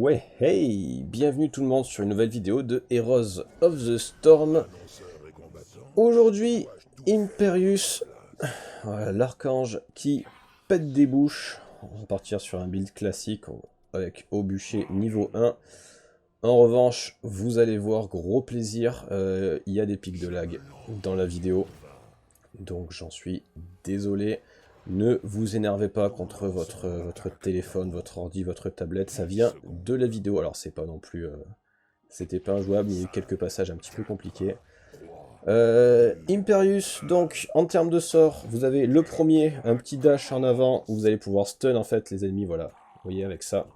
Ouais, hey, bienvenue tout le monde sur une nouvelle vidéo de Heroes of the Storm. Aujourd'hui, Imperius, voilà, l'archange qui pète des bouches. On va partir sur un build classique avec au bûcher niveau 1. En revanche, vous allez voir, gros plaisir, il y a des pics de lag dans la vidéo. Donc j'en suis désolé. Ne vous énervez pas contre votre téléphone, votre ordi, votre tablette, ça vient de la vidéo. Alors c'est pas non plus... c'était pas injouable, il y a eu quelques passages un petit peu compliqués. Imperius, donc en termes de sort, vous avez le premier, un petit dash en avant, où vous allez pouvoir stun en fait les ennemis, voilà. Vous voyez avec ça,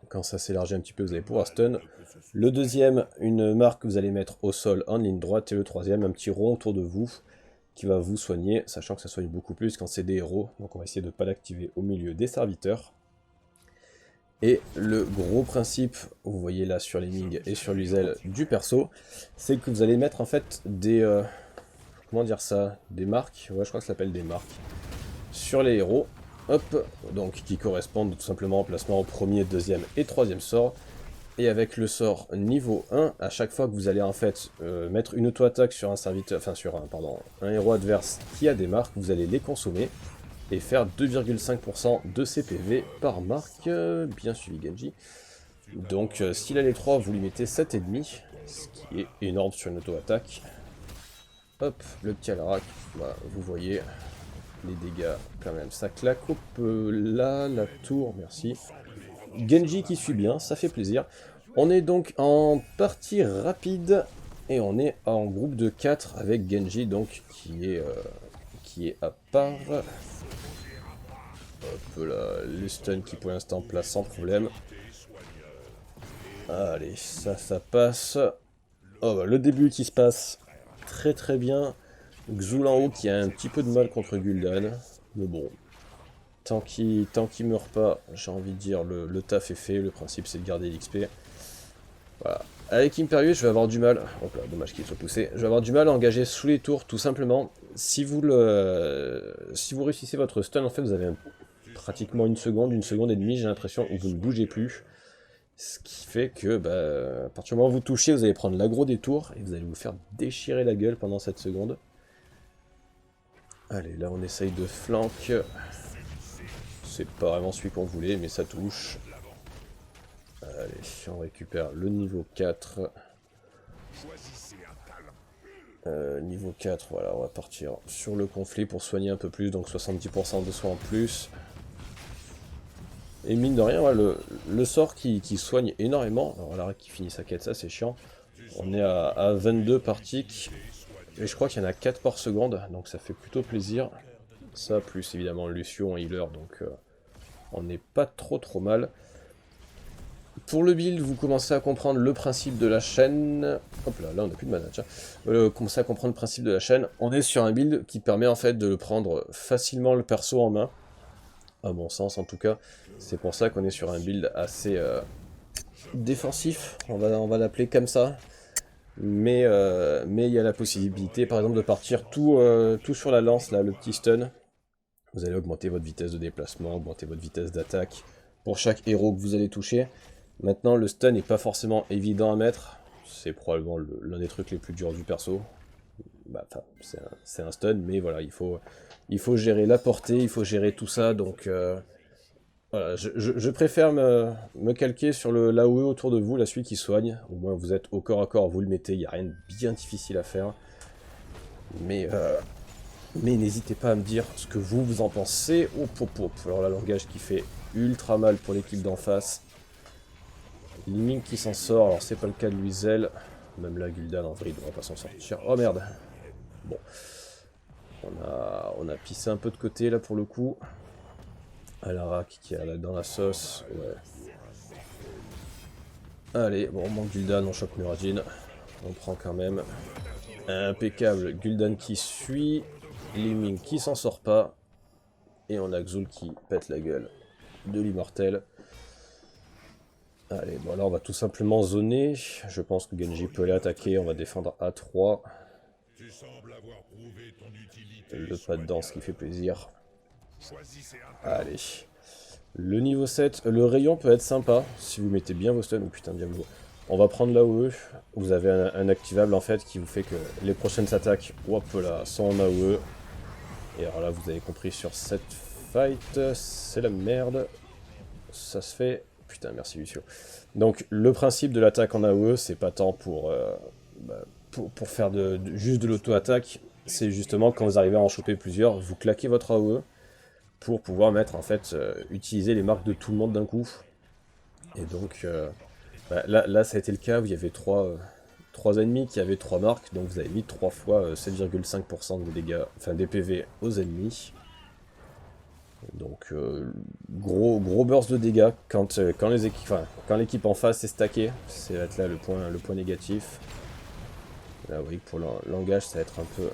quand ça s'élargit un petit peu, vous allez pouvoir stun. Le deuxième, une marque que vous allez mettre au sol en ligne droite, et le troisième, un petit rond autour de vous, qui va vous soigner, sachant que ça soigne beaucoup plus quand c'est des héros, donc on va essayer de ne pas l'activer au milieu des serviteurs. Et le gros principe, vous voyez là sur les Ming et sur l'Uzel du perso, c'est que vous allez mettre en fait des... comment dire ça? Des marques, ouais je crois que ça s'appelle des marques, sur les héros, hop, donc qui correspondent tout simplement au placement au premier, deuxième et troisième sort. Et avec le sort niveau 1, à chaque fois que vous allez en fait mettre une auto-attaque sur un serviteur, enfin sur un héros adverse qui a des marques, vous allez les consommer et faire 2,5% de CPV par marque, bien suivi Genji. Donc s'il a les 3, vous lui mettez 7,5, ce qui est énorme sur une auto-attaque. Hop, le petit Alarak, voilà, vous voyez les dégâts quand même, ça claque. Hop, là, la tour, merci. Genji qui suit bien, ça fait plaisir. On est donc en partie rapide et on est en groupe de 4 avec Genji donc qui est à part. Hop là, les stuns qui pour l'instant placent sans problème. Allez, ça passe. Oh bah, le début qui se passe très très bien. Xul en haut qui a un petit peu de mal contre Gul'dan, mais bon. Tant qu'il meurt pas, j'ai envie de dire, le taf est fait, le principe c'est de garder l'XP. Voilà. Avec Imperius, je vais avoir du mal, hop là, dommage qu'il soit poussé, je vais avoir du mal à engager sous les tours, tout simplement. Si vous réussissez votre stun, en fait, vous avez pratiquement une seconde et demie, j'ai l'impression, où vous ne bougez plus. Ce qui fait que, bah, à partir du moment où vous touchez, vous allez prendre l'aggro des tours, et vous allez vous faire déchirer la gueule pendant cette seconde. Allez, là on essaye de flank. C'est pas vraiment celui qu'on voulait, mais ça touche. Allez, on récupère le niveau 4. Niveau 4, voilà, on va partir sur le conflit pour soigner un peu plus, donc 70% de soins en plus. Et mine de rien, ouais, le sort qui soigne énormément, alors là qui finit sa quête, ça c'est chiant. On est à 22 par tick, et je crois qu'il y en a 4 par seconde, donc ça fait plutôt plaisir. Ça, plus évidemment Lucio en healer, donc on n'est pas trop mal. Pour le build, vous commencez à comprendre le principe de la chaîne. Hop là, on n'a plus de mana, tiens. Commencez à comprendre le principe de la chaîne. On est sur un build qui permet en fait de prendre facilement le perso en main. À mon sens en tout cas. C'est pour ça qu'on est sur un build assez défensif, on va l'appeler comme ça. Mais il y a la possibilité par exemple de partir tout sur la lance, là, le petit stun. Vous allez augmenter votre vitesse de déplacement, augmenter votre vitesse d'attaque pour chaque héros que vous allez toucher. Maintenant, le stun n'est pas forcément évident à mettre. C'est probablement l'un des trucs les plus durs du perso. Bah, c'est un stun, mais voilà, il faut gérer la portée, il faut gérer tout ça. Donc, voilà, je préfère me calquer sur l'AOE autour de vous, là, celui qui soigne. Au moins, vous êtes au corps à corps, vous le mettez, il n'y a rien de bien difficile à faire. Mais n'hésitez pas à me dire ce que vous en pensez. Alors là, langage qui fait ultra mal pour l'équipe d'en face. Liming qui s'en sort, alors c'est pas le cas de Luizel. Même là, Gul'dan en vrai il devrait pas s'en sortir. Oh merde. Bon. On a pissé un peu de côté là pour le coup. Alarak qui est là dans la sauce. Ouais. Allez, bon, on manque Gul'dan, on chope Muradin. On prend quand même. Impeccable. Gul'dan qui suit. Liming qui s'en sort pas. Et on a Xul qui pète la gueule de l'immortel. Allez, bon là on va tout simplement zoner. Je pense que Genji peut aller attaquer, on va défendre A3. Le pas de danse qui fait plaisir. Allez. Le niveau 7, le rayon peut être sympa si vous mettez bien vos stuns. Oh putain, Diablo. On va prendre l'AOE. Vous avez un activable en fait qui vous fait que les prochaines attaques, hop là, sont en AOE. Et alors là, vous avez compris sur cette fight, c'est la merde. Ça se fait. Putain, merci Lucio. Donc, le principe de l'attaque en AOE, c'est pas tant pour faire juste de l'auto-attaque. C'est justement quand vous arrivez à en choper plusieurs, vous claquez votre AOE pour pouvoir mettre en fait, utiliser les marques de tout le monde d'un coup. Et donc, là, ça a été le cas où il y avait trois ennemis qui avaient 3 marques, donc vous avez mis 3 fois 7,5% de dégâts, enfin des PV aux ennemis. Donc gros burst de dégâts quand l'équipe en face est stackée, c'est là le point négatif. Là vous voyez que pour le langage ça va être un peu...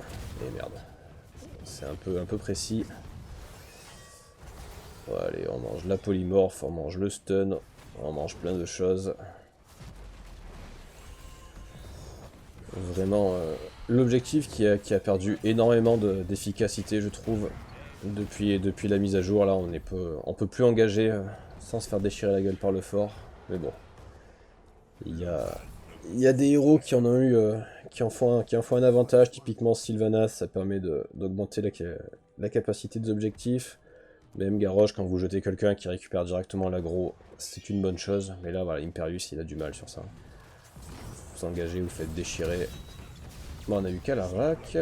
Eh merde. C'est un peu précis. Bon, allez, on mange la polymorphe, on mange le stun, on mange plein de choses. Vraiment, l'objectif qui a perdu énormément d'efficacité, je trouve, depuis la mise à jour. Là, on peut plus engager sans se faire déchirer la gueule par le fort. Mais bon, il y a, il y a des héros qui en ont eu, qui en font un avantage. Typiquement, Sylvanas, ça permet d'augmenter la capacité des objectifs. Même Garrosh, quand vous jetez quelqu'un qui récupère directement l'aggro, c'est une bonne chose. Mais là, voilà, Imperius, il a du mal sur ça. Vous engagez, vous faites déchirer. Bon, on a eu Kalarak.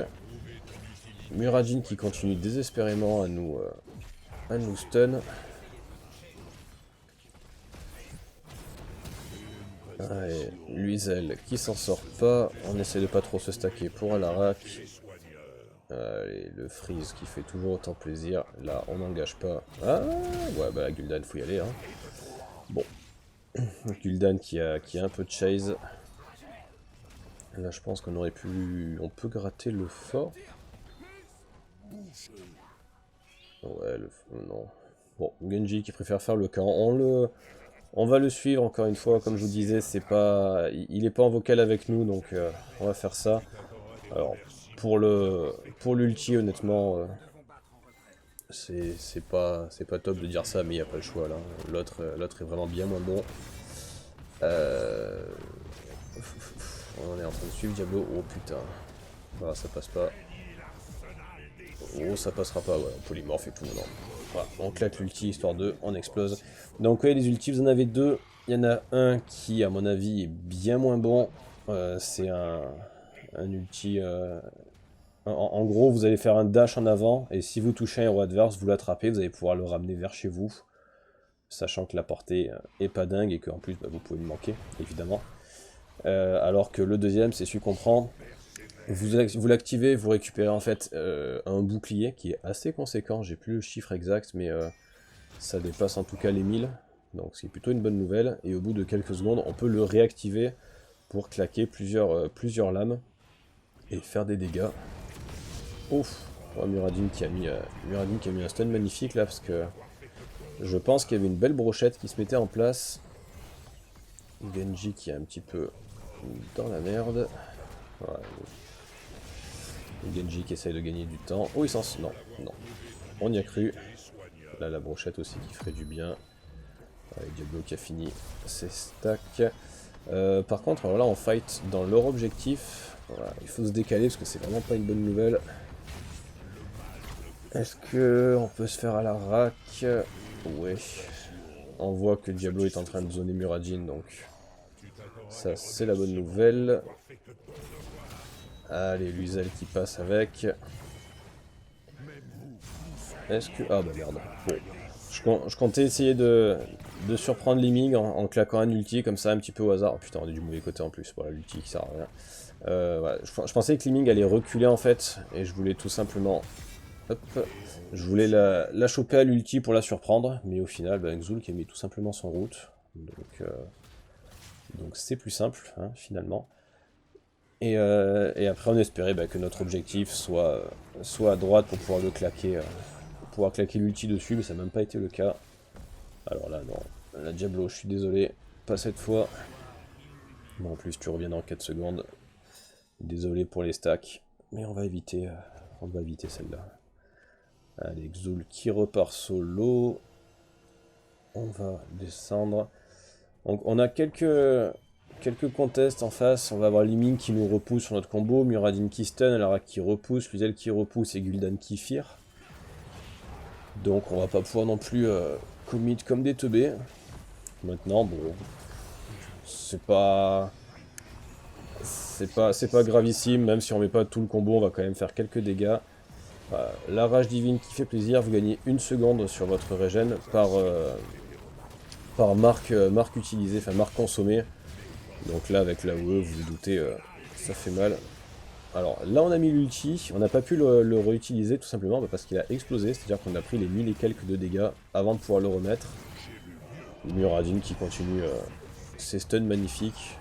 Muradin qui continue désespérément à nous stun. Allez, Luizel qui s'en sort pas. On essaie de pas trop se stacker pour Alarak. Allez, le freeze qui fait toujours autant plaisir. Là, on n'engage pas. Ah, ouais, bah Gul'dan, faut y aller. Hein. Bon. Gul'dan qui a un peu de chase. Là, je pense qu'on aurait pu... On peut gratter le fort. Ouais, non. Bon, Genji qui préfère faire le camp. On va le suivre, encore une fois, comme je vous disais, c'est pas... Il est pas en vocal avec nous, donc on va faire ça. Alors, pour l'ulti, honnêtement, c'est pas top de dire ça, mais il n'y a pas le choix, là. L'autre est vraiment bien moins bon. On est en train de suivre Diablo. Oh putain. Voilà, ça passe pas. Oh, ça passera pas, ouais, polymorphe et tout, non. Voilà, on claque l'ulti, histoire de, on explose. Donc ouais, les ultis, vous en avez deux. Il y en a un qui, à mon avis, est bien moins bon. C'est un ulti... en gros, vous allez faire un dash en avant, et si vous touchez un héros adverse, vous l'attrapez, vous allez pouvoir le ramener vers chez vous. Sachant que la portée est pas dingue, et qu'en plus, bah, vous pouvez le manquer, évidemment. Alors que le deuxième, c'est celui qu'on prend. Vous l'activez, vous récupérez en fait un bouclier qui est assez conséquent, j'ai plus le chiffre exact, mais ça dépasse en tout cas les 1000, donc c'est plutôt une bonne nouvelle, et au bout de quelques secondes, on peut le réactiver pour claquer plusieurs lames et faire des dégâts. Ouf, oh, Muradin qui a mis un stun magnifique là, parce que je pense qu'il y avait une belle brochette qui se mettait en place. Genji qui est un petit peu dans la merde. Voilà. Genji qui essaye de gagner du temps. Oh, il s'en... Non, non. On y a cru. Là, la brochette aussi qui ferait du bien. Avec Diablo qui a fini ses stacks. Par contre, alors là, on fight dans leur objectif. Voilà, il faut se décaler parce que c'est vraiment pas une bonne nouvelle. Est-ce que on peut se faire à la rack? Ouais. On voit que Diablo est en train de zoner Muradin, donc ça, c'est la bonne nouvelle. Allez, Luizel qui passe avec. Est-ce que... Ah bah merde. Bon. Je comptais essayer de surprendre Liming en claquant un ulti comme ça un petit peu au hasard. Oh putain, on est du mauvais côté en plus. Voilà, l'ulti qui sert à rien. Ouais. Je pensais que Liming allait reculer en fait. Et je voulais tout simplement... Hop. Je voulais la choper à l'ulti pour la surprendre. Mais au final, bah, Xul qui a mis tout simplement son route. Donc c'est plus simple, hein, finalement. Et après on espérait bah, que notre objectif soit à droite pour pouvoir le claquer, l'ulti dessus, mais ça n'a même pas été le cas. Alors là non, la Diablo, je suis désolé, pas cette fois. Bon en plus tu reviens dans 4 secondes. Désolé pour les stacks, mais on va éviter celle-là. Allez, Xul qui repart solo. On va descendre. Donc on a quelques contests en face. On va avoir Liming qui nous repousse sur notre combo, Muradin qui stun, Alara qui repousse, Luzel qui repousse et Gul'dan qui fear. Donc on va pas pouvoir non plus commit comme des teubés. Maintenant, bon, c'est pas gravissime, même si on met pas tout le combo, on va quand même faire quelques dégâts. La rage divine qui fait plaisir, vous gagnez 1 seconde sur votre régène par marque utilisée, enfin marque consommée. Donc là avec la UE, vous vous doutez, ça fait mal. Alors là on a mis l'ulti, on n'a pas pu le réutiliser tout simplement parce qu'il a explosé, c'est-à-dire qu'on a pris les 1000 et quelques de dégâts avant de pouvoir le remettre. Muradin qui continue ses stuns magnifiques.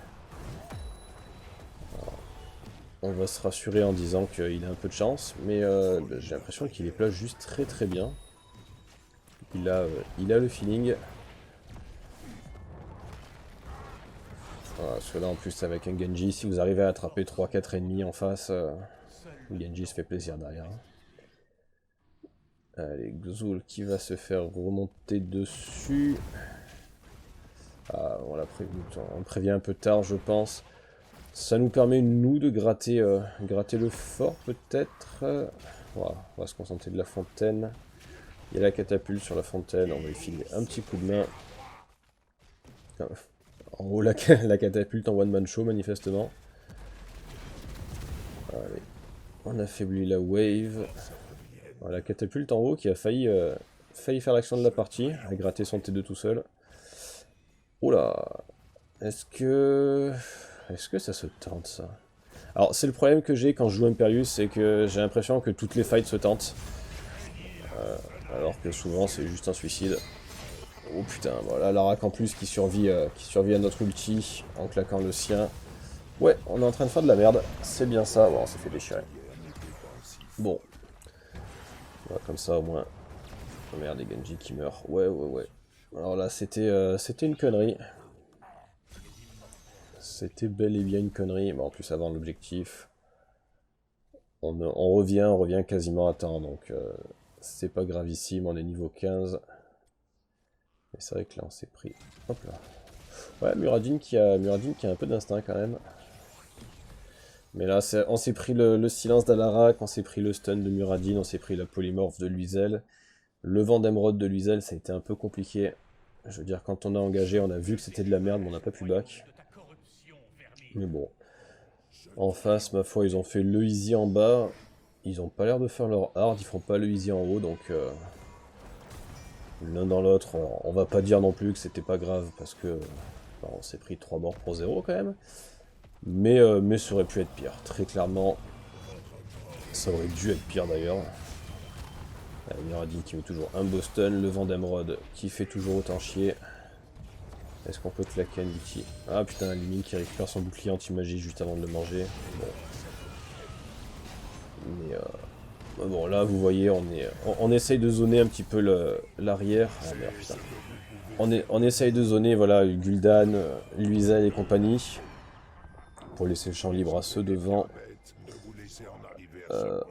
On va se rassurer en disant qu'il a un peu de chance, mais j'ai l'impression qu'il les place juste très très bien. Il a le feeling. Voilà, parce que là en plus avec un Genji, si vous arrivez à attraper 3-4 ennemis en face, Genji se fait plaisir derrière. Allez, Xul qui va se faire remonter dessus. Ah, on prévient un peu tard je pense. Ça nous permet, nous, de gratter le fort, peut-être. Voilà, on va se concentrer de la fontaine. Il y a la catapulte sur la fontaine, on va lui filer un petit coup de main. En haut, la catapulte en one-man show, manifestement. Allez, on affaiblit la wave. Voilà, la catapulte en haut qui a failli faire l'action de la partie, a gratté son T2 tout seul. Oh là, est-ce que ça se tente ça? Alors c'est le problème que j'ai quand je joue Imperius, c'est que j'ai l'impression que toutes les fights se tentent. Alors que souvent c'est juste un suicide. Oh putain, voilà Larak en plus qui survit à notre ulti en claquant le sien. Ouais, on est en train de faire de la merde, c'est bien ça, bon on s'est fait déchirer. Bon. Voilà, comme ça au moins. Oh merde, des Genji qui meurent. Ouais. Alors là c'était une connerie. C'était bel et bien une connerie, mais en plus avant l'objectif. On revient quasiment à temps, donc c'est pas gravissime, on est niveau 15. Mais c'est vrai que là on s'est pris. Hop là. Ouais, Muradin qui a un peu d'instinct quand même. Mais là on s'est pris le silence d'Alarak, on s'est pris le stun de Muradin, on s'est prit la polymorphe de Luizel. Le vent d'émeraude de Luizel, ça a été un peu compliqué. Je veux dire, quand on a engagé, on a vu que c'était de la merde, mais on n'a pas pu back. Mais bon. En face, ma foi, ils ont fait le easy en bas. Ils ont pas l'air de faire leur hard, ils font pas le easy en haut, donc l'un dans l'autre, on va pas dire non plus que c'était pas grave, parce que on s'est pris 3 morts pour 0 quand même. Mais ça aurait pu être pire, très clairement. Ça aurait dû être pire d'ailleurs. Muradin qui met toujours un Boston, le vent d'émeraude qui fait toujours autant chier. Est-ce qu'on peut claquer un ulti? Ah putain, Liming qui récupère son bouclier anti-magie juste avant de le manger. Bon. Mais bon, là vous voyez, on essaye de zoner un petit peu l'arrière. Ah merde, putain. On essaye de zoner, voilà, Gul'dan, Luizel et compagnie. Pour laisser le champ libre à ceux devant.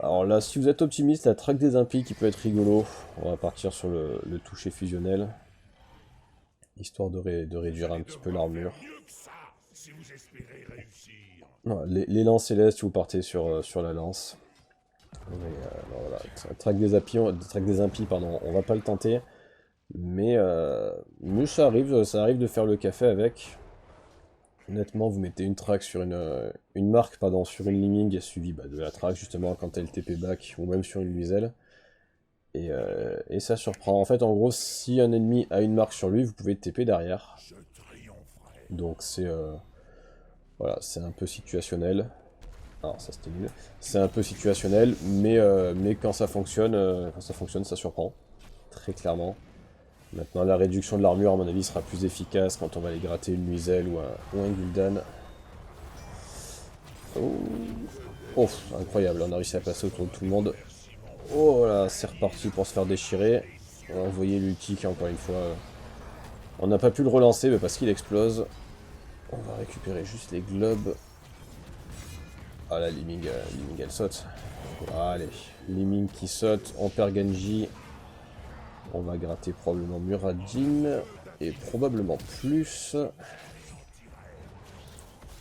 Alors là, si vous êtes optimiste, la traque des impies qui peut être rigolo. On va partir sur le toucher fusionnel. Histoire de réduire un petit peu l'armure. Les lances célestes, vous partez sur la lance. Voilà, traque des impies, pardon, on va pas le tenter. Mais ça arrive de faire le café avec. Honnêtement, vous mettez une track sur une marque, pardon, sur une Liming, suivie de la track justement quand elle TP back, ou même sur une Luizel. Et ça surprend. En fait, en gros, si un ennemi a une marque sur lui, vous pouvez TP derrière. Donc c'est voilà, c'est un peu situationnel. Alors ça c'était nul. C'est un peu situationnel, mais quand ça fonctionne, ça surprend. Très clairement. Maintenant, la réduction de l'armure, à mon avis, sera plus efficace quand on va aller gratter une Luizel ou un Gul'dan. Oh, incroyable, on a réussi à passer autour de tout le monde. Oh là, c'est reparti pour se faire déchirer. Vous voyez l'ulti qui, encore une fois, on n'a pas pu le relancer mais parce qu'il explose. On va récupérer juste les globes. Ah la Liming elle saute. Allez, Liming qui saute, on perd Genji. On va gratter probablement Muradin. Et probablement plus.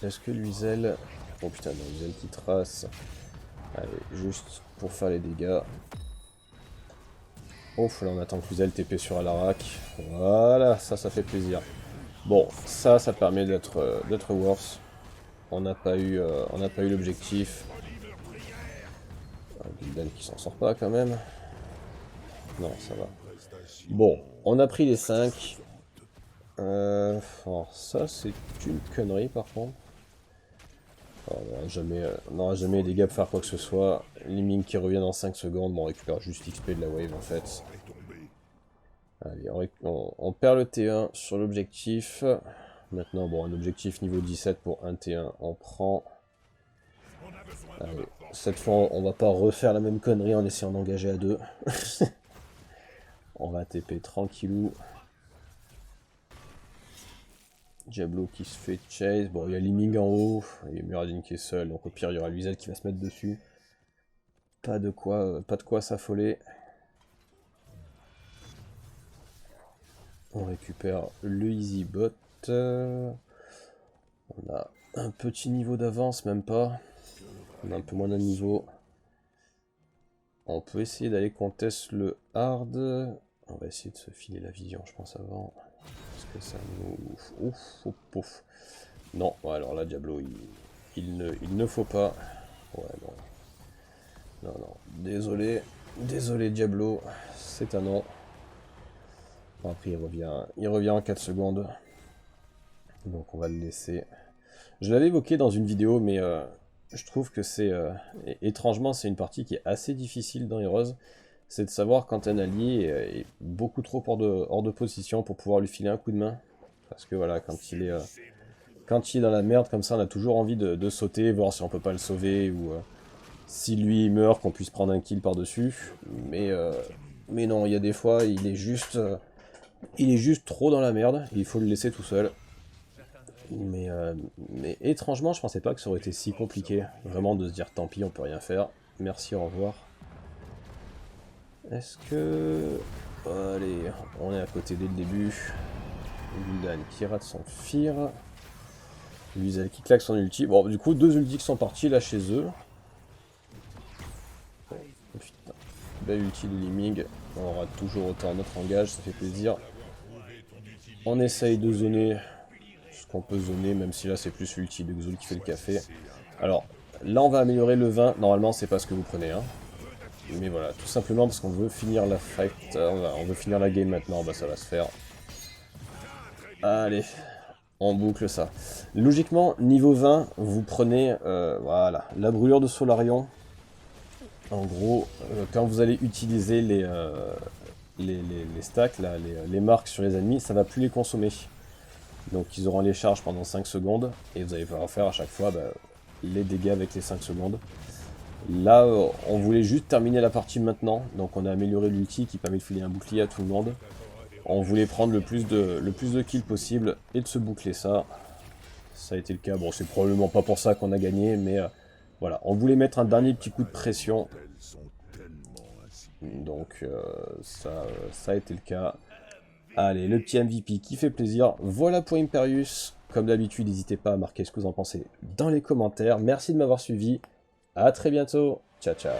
Est-ce que l'Uzel... Oh putain, non, l'Uzel qui trace. Allez, juste pour faire les dégâts. Ouf, là on attend que l'Uzel TP sur Alarak. Voilà, ça fait plaisir. Bon, ça permet d'être worse. On n'a pas eu l'objectif. Gul'dan qui s'en sort pas quand même. Non, ça va. Bon, on a pris les 5. Alors ça c'est une connerie par contre. Alors, on n'aura jamais les dégâts pour faire quoi que ce soit. Liming qui revient dans 5 secondes, bon, on récupère juste XP de la wave en fait. Allez, on perd le T1 sur l'objectif. Maintenant, bon, un objectif niveau 17 pour un T1, on prend. Allez, cette fois, on va pas refaire la même connerie en essayant d'engager à 2. On va TP tranquillou. Diablo qui se fait chase. Bon, il y a Liming en haut. Il y a Muradin qui est seul. Donc au pire, il y aura l'Uzel qui va se mettre dessus. Pas de quoi s'affoler. On récupère le easy bot. On a un petit niveau d'avance, même pas. On a un peu moins de niveau. On peut essayer d'aller contest le hard. On va essayer de se filer la vision, je pense, avant. Parce que ça nous... Ouf. Non, ouais, alors là, Diablo, il ne faut pas. Ouais, non. Non. Désolé, Diablo, c'est un non. Bon, après, il revient en 4 secondes. Donc, on va le laisser. Je l'avais évoqué dans une vidéo, mais je trouve que c'est... étrangement, c'est une partie qui est assez difficile dans Heroes. C'est de savoir quand un allié est beaucoup trop hors de position pour pouvoir lui filer un coup de main. Parce que voilà, quand il est dans la merde comme ça, on a toujours envie de sauter, voir si on peut pas le sauver, ou si lui il meurt, qu'on puisse prendre un kill par-dessus. Mais non, il y a des fois, il est juste trop dans la merde, et il faut le laisser tout seul. Mais étrangement, je pensais pas que ça aurait été si compliqué. Vraiment de se dire tant pis, on peut rien faire. Merci, au revoir. Est-ce que... Allez, on est à côté dès le début. Gul'dan qui rate son fear. L'Uzel qui claque son ulti. Bon, du coup, 2 ultis qui sont partis là chez eux. Oh, putain. Belle ulti de Liming. On aura toujours autant notre engage, ça fait plaisir. On essaye de zoner ce qu'on peut zoner, même si là c'est plus l'ulti de Xul qui fait le café. Alors, là on va améliorer le 20. Normalement, c'est pas ce que vous prenez, hein. Mais voilà, tout simplement parce qu'on veut finir la fight, on veut finir la game maintenant, bah ça va se faire. Allez, on boucle ça. Logiquement, niveau 20, vous prenez voilà, la brûlure de Solarion. En gros, quand vous allez utiliser les stacks, là, les marques sur les ennemis, ça va plus les consommer. Donc ils auront les charges pendant 5 secondes, et vous allez pouvoir faire à chaque fois les dégâts avec les 5 secondes. Là, on voulait juste terminer la partie maintenant, donc on a amélioré l'ulti qui permet de filer un bouclier à tout le monde. On voulait prendre le plus de kills possible et de se boucler ça. Ça a été le cas, bon c'est probablement pas pour ça qu'on a gagné, mais voilà, on voulait mettre un dernier petit coup de pression. Donc ça a été le cas. Allez, le petit MVP qui fait plaisir. Voilà pour Imperius. Comme d'habitude, n'hésitez pas à marquer ce que vous en pensez dans les commentaires. Merci de m'avoir suivi. A très bientôt. Ciao, ciao.